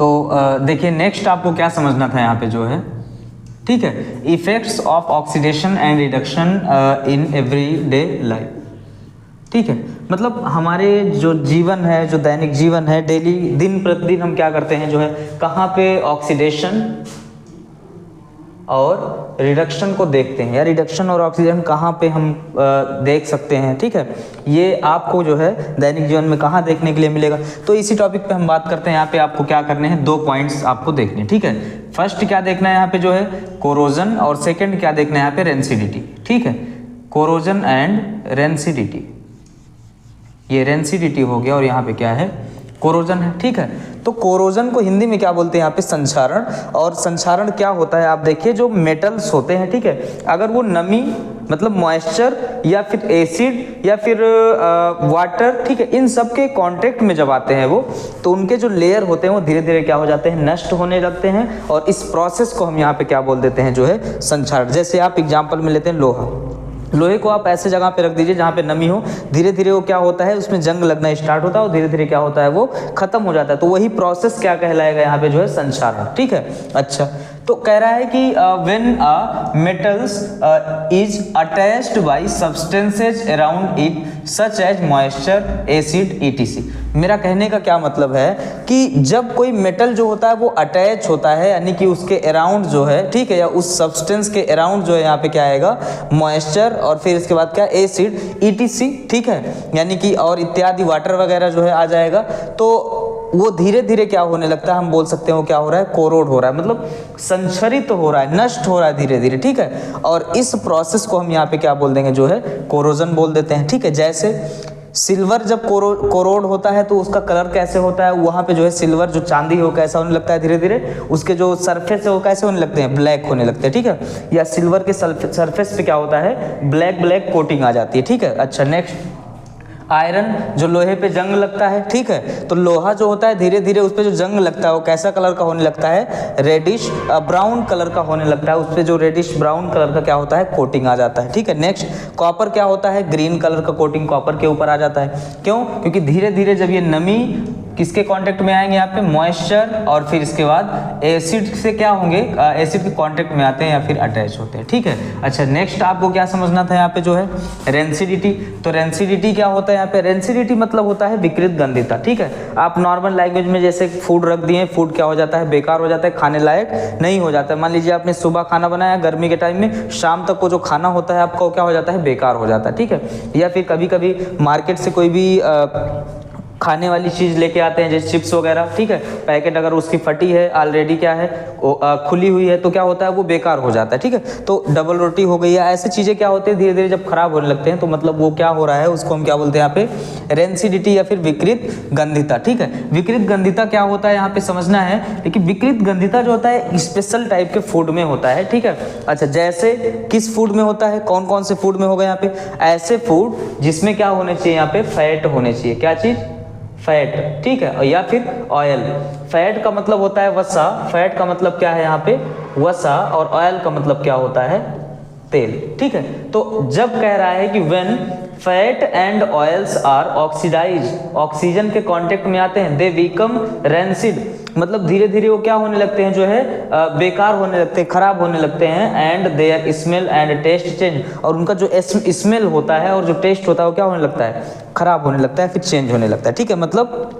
तो देखिए नेक्स्ट आपको क्या समझना था यहाँ पे जो है, ठीक है, effects of oxidation and reduction in everyday life. ठीक है, मतलब हमारे जो जीवन है, जो दैनिक जीवन है, डेली दिन प्रतिदिन हम क्या करते हैं जो है, कहाँ पे ऑक्सीडेशन और रिडक्शन को देखते हैं, या रिडक्शन और ऑक्सीजन कहाँ पे हम देख सकते हैं। ठीक है, ये आपको जो है दैनिक जीवन में कहाँ देखने के लिए मिलेगा, तो इसी टॉपिक पे हम बात करते हैं। यहाँ पे आपको क्या करने हैं, 2 पॉइंट्स आपको देखने। ठीक है, फर्स्ट क्या देखना है यहाँ पे जो है कोरोजन, और सेकंड क्या देखना है यहाँ पे रेंसिडिटी। ठीक है, कोरोजन एंड रेंसिडिटी, ये रेंसिडिटी हो गया और यहाँ पे क्या है, कोरोजन है। ठीक है, तो कोरोजन को हिंदी में क्या बोलते हैं यहाँ पे, संक्षारण। और संक्षारण क्या होता है, आप देखिए जो मेटल्स होते हैं, ठीक है, अगर वो नमी मतलब मॉइस्चर या फिर एसिड या फिर वाटर, ठीक है, इन सब के कांटेक्ट में जब आते हैं वो, तो उनके जो लेयर होते हैं वो धीरे धीरे क्या हो जाते हैं, नष्ट होने लगते हैं। और इस प्रोसेस को हम यहाँ पे क्या बोल देते हैं जो है, संक्षारण। जैसे आप एग्जाम्पल में लेते हैं लोहा, लोहे को आप ऐसे जगह पे रख दीजिए जहाँ पे नमी हो, धीरे धीरे वो क्या होता है, उसमें जंग लगना स्टार्ट होता है और धीरे धीरे क्या होता है, वो खत्म हो जाता है। तो वही प्रोसेस क्या कहलाएगा यहाँ पे जो है, संक्षारण। ठीक है, अच्छा, तो कह रहा है कि when metals is attached by substances around it such as moisture, acid, ETC. मेरा कहने का क्या मतलब है कि जब कोई मेटल जो होता है वो अटैच होता है, यानी कि उसके अराउंड जो है, ठीक है, या उस सब्सटेंस के अराउंड जो है यहाँ पे क्या आएगा, मॉइस्चर, और फिर इसके बाद क्या, एसिड, ईटीसी। ठीक है, यानी कि और इत्यादि वाटर वगैरह जो है आ जाएगा, तो वो धीरे धीरे क्या होने लगता है, हम बोल सकते हैं वो क्या हो रहा है, कोरोड हो रहा है, मतलब संक्षरित हो रहा है, नष्ट हो रहा है धीरे धीरे। ठीक है, और इस प्रोसेस को हम यहाँ पे क्या बोल देंगे जो है, कोरोजन बोल देते हैं। ठीक है, जैसे सिल्वर जब कोरोड होता है तो उसका कलर कैसे होता है, वहाँ पे जो है सिल्वर जो चांदी हो कैसा होने लगता है, धीरे धीरे उसके जो सरफेस है वो कैसे होने लगते हैं, ब्लैक होने लगते हैं। ठीक है, या सिल्वर के सरफेस पे क्या होता है, ब्लैक ब्लैक कोटिंग आ जाती है। ठीक है, अच्छा, नेक्स्ट आयरन, जो लोहे पे जंग लगता है, ठीक है, तो लोहा जो होता है धीरे धीरे उस पे जो जंग लगता है वो कैसा कलर का होने लगता है, रेडिश ब्राउन कलर का होने लगता है, उस पे जो रेडिश ब्राउन कलर का क्या होता है, कोटिंग आ जाता है। ठीक है, नेक्स्ट कॉपर क्या होता है, ग्रीन कलर का कोटिंग कॉपर के ऊपर आ जाता है। क्यों, क्योंकि धीरे धीरे जब ये नमी किसके कांटेक्ट में आएंगे, यहाँ पे मॉइस्चर, और फिर इसके बाद एसिड से क्या होंगे, एसिड के कांटेक्ट में आते हैं या फिर अटैच होते हैं। ठीक है, अच्छा, नेक्स्ट आपको क्या समझना था यहाँ पे जो है, रेंसिडिटी। तो रेंसिडिटी क्या होता है यहाँ पे, रेंसिडिटी मतलब होता है विकृत गंधिता। ठीक है, आप नॉर्मल लैंग्वेज में जैसे फूड रख दिए, फूड क्या हो जाता है, बेकार हो जाता है, खाने लायक नहीं हो जाता है। मान लीजिए आपने सुबह खाना बनाया गर्मी के टाइम में, शाम तक को जो खाना होता है आपका वो क्या हो जाता है, बेकार हो जाता है। ठीक है, या फिर कभी कभी मार्केट से कोई भी खाने वाली चीज़ लेके आते हैं, जैसे चिप्स वगैरह, ठीक है, पैकेट अगर उसकी फटी है, ऑलरेडी क्या है, खुली हुई है, तो क्या होता है, वो बेकार हो जाता है। ठीक है, तो डबल रोटी हो गई, या ऐसी चीज़ें क्या होती है, धीरे धीरे जब खराब होने लगते हैं, तो मतलब वो क्या हो रहा है, उसको हम क्या बोलते हैं यहाँ पे, रेंसिडिटी या फिर विकृत गंधिता। ठीक है, विकृत गंधिता क्या होता है यहाँ पे समझना है, लेकिन विकृत गंधिता जो होता है स्पेशल टाइप के फूड में होता है। ठीक है, अच्छा, जैसे किस फूड में होता है, कौन कौन से फूड में होगा यहाँ पे, ऐसे फूड जिसमें क्या होने चाहिए, यहाँ पे फैट होने चाहिए। क्या चीज़, फैट। ठीक है, या फिर ऑयल। फैट का मतलब होता है वसा, फैट का मतलब क्या है यहाँ पे, वसा, और ऑयल का मतलब क्या होता है, तेल। ठीक है, तो जब कह रहा है कि when fat and oils are oxidize, oxygen के कांटेक्ट में आते हैं, दे बिकम रेंसिड, मतलब धीरे धीरे वो क्या होने लगते हैं जो है, बेकार होने लगते हैं, खराब होने लगते हैं। And their smell and taste change, और उनका जो स्मेल होता है और जो टेस्ट होता है वो क्या होने लगता है, खराब होने लगता है, फिर चेंज होने लगता है। ठीक है, मतलब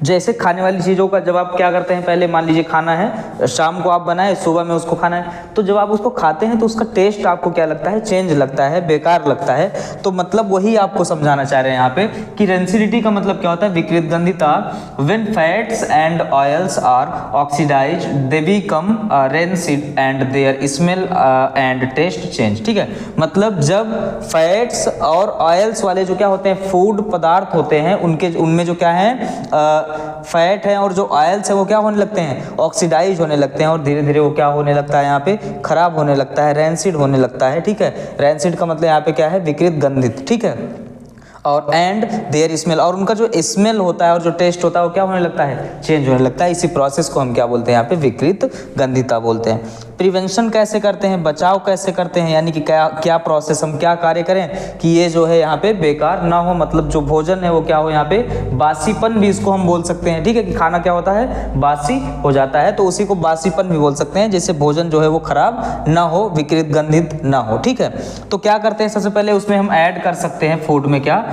जैसे खाने वाली चीज़ों का जब आप क्या करते हैं, पहले मान लीजिए खाना है, शाम को आप बनाए, सुबह में उसको खाना है, तो जब आप उसको खाते हैं तो उसका टेस्ट आपको क्या लगता है, चेंज लगता है, बेकार लगता है। तो मतलब वही आपको समझाना चाह रहे हैं यहाँ पे कि रेंसिडिटी का मतलब क्या होता है, विकृत गंधिता। When fats and oils are oxidised they become rancid and their smell and taste change. ठीक है, मतलब जब फैट्स और ऑयल्स वाले जो क्या होते हैं, फूड पदार्थ होते हैं, उनमें जो क्या है, फैट है और जो ऑयल्स है वो क्या होने लगते हैं, ऑक्सीडाइज होने लगते हैं, और धीरे धीरे वो क्या होने लगता है, यहाँ पे खराब होने लगता है, रेंसिड होने लगता है। ठीक है, रेंसिड का मतलब यहाँ पे क्या है, विकृत गंधित। ठीक है, और एंड देयर स्मेल, और उनका जो स्मेल होता है और जो टेस्ट होता है वो क्या होने लगता है, चेंज होने लगता है। इसी प्रोसेस को हम क्या बोलते हैं यहाँ पे, विकृत गंधिता बोलते हैं। प्रिवेंशन कैसे करते हैं, बचाव कैसे करते हैं, यानी कि क्या क्या प्रोसेस, हम क्या कार्य करें कि ये जो है यहाँ पे बेकार ना हो, मतलब जो भोजन है वो क्या हो यहाँ पे, बासीपन भी इसको हम बोल सकते हैं, ठीक है, कि खाना क्या होता है, बासी हो जाता है, तो उसी को बासीपन भी बोल सकते हैं, जैसे भोजन जो है वो खराब ना हो, विकृत गंधित ना हो, ठीक है। तो क्या करते हैं, सबसे पहले उसमें हम ऐड कर सकते हैं फूड में क्या,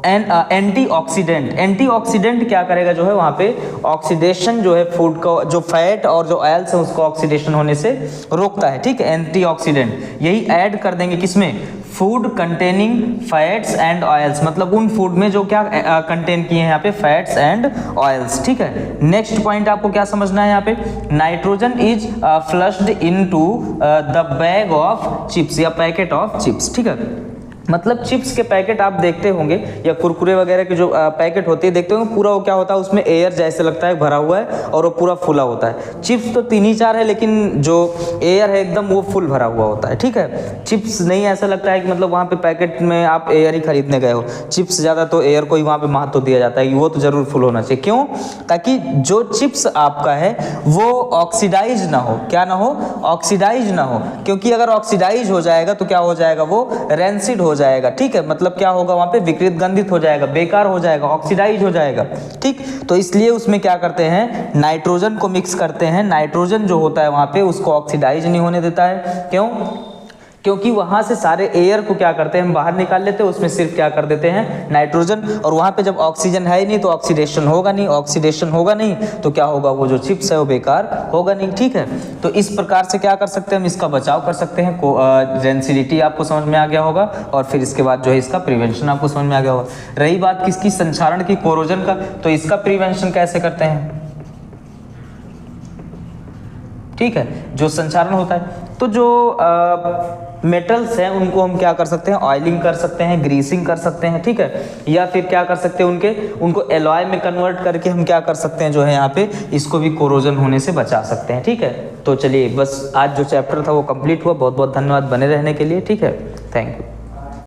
एंटीऑक्सीडेंट। एंटीऑक्सीडेंट क्या करेगा, जो है वहाँ पे ऑक्सीडेशन जो है फूड का, जो फैट और जो ऑयल्स है उसको ऑक्सीडेशन होने से रोकता है, ठीक है, एंटीऑक्सीडेंट। यही ऐड कर देंगे किसमें, food containing fats and oils, मतलब उन फूड में जो क्या कंटेन किए हैं यहाँ पे, फैट्स एंड ऑयल्स, ठीक है। नेक्स्ट पॉइंट आपको क्या समझना है यहाँ पे, nitrogen is flushed into the bag of chips या पैकेट ऑफ चिप्स, ठीक है। मतलब चिप्स के पैकेट आप देखते होंगे या कुरकुरे वगैरह के जो पैकेट होते हैं देखते होंगे, पूरा वो क्या होता है, उसमें एयर जैसे लगता है भरा हुआ है और वो पूरा फुला होता है। चिप्स तो 3 ही 4 है, लेकिन जो एयर है एकदम वो फुल भरा हुआ होता है, ठीक है। चिप्स नहीं ऐसा लगता है कि मतलब वहाँ पे पैकेट में आप एयर ही खरीदने गए हो, चिप्स ज़्यादा तो एयर को ही वहाँ पे महत्व दिया जाता है कि वो तो ज़रूर फुल होना चाहिए। क्यों, ताकि जो चिप्स आपका है वो ऑक्सीडाइज ना हो, क्या ना हो, ऑक्सीडाइज ना हो, क्योंकि अगर ऑक्सीडाइज हो जाएगा तो क्या हो जाएगा, वो रेंसिड हो जाएगा, ठीक है, मतलब क्या होगा वहां पे, विकृत गंधित हो जाएगा, बेकार हो जाएगा, ऑक्सीडाइज हो जाएगा, ठीक। तो इसलिए उसमें क्या करते हैं, नाइट्रोजन को मिक्स करते हैं। नाइट्रोजन जो होता है वहां पे उसको ऑक्सीडाइज नहीं होने देता है। क्यों, क्योंकि वहां से सारे एयर को क्या करते हैं, हम बाहर निकाल लेते हैं, उसमें सिर्फ क्या कर देते हैं, नाइट्रोजन, और वहां पे जब ऑक्सीजन है ही नहीं तो ऑक्सीडेशन होगा नहीं, ऑक्सीडेशन होगा नहीं तो क्या होगा, वो जो चिप्स है वो बेकार होगा नहीं, ठीक है। तो इस प्रकार से क्या कर सकते हैं, हम इसका बचाव कर सकते हैं। रेंसिडिटी आपको समझ में आ गया होगा, और फिर इसके बाद जो है इसका प्रिवेंशन आपको समझ में आ गया होगा। रही बात किसकी, संक्षारण की, कोरोजन का, तो इसका प्रिवेंशन कैसे करते हैं, ठीक है। जो संचारण होता है तो जो मेटल्स हैं उनको हम क्या कर सकते हैं, ऑयलिंग कर सकते हैं, ग्रीसिंग कर सकते हैं, ठीक है, या फिर क्या कर सकते हैं, उनको एलॉय में कन्वर्ट करके हम क्या कर सकते हैं, जो है यहाँ पे इसको भी कोरोजन होने से बचा सकते हैं, ठीक है। तो चलिए बस आज जो चैप्टर था वो कंप्लीट हुआ। बहुत बहुत धन्यवाद बने रहने के लिए, ठीक है, थैंक यू।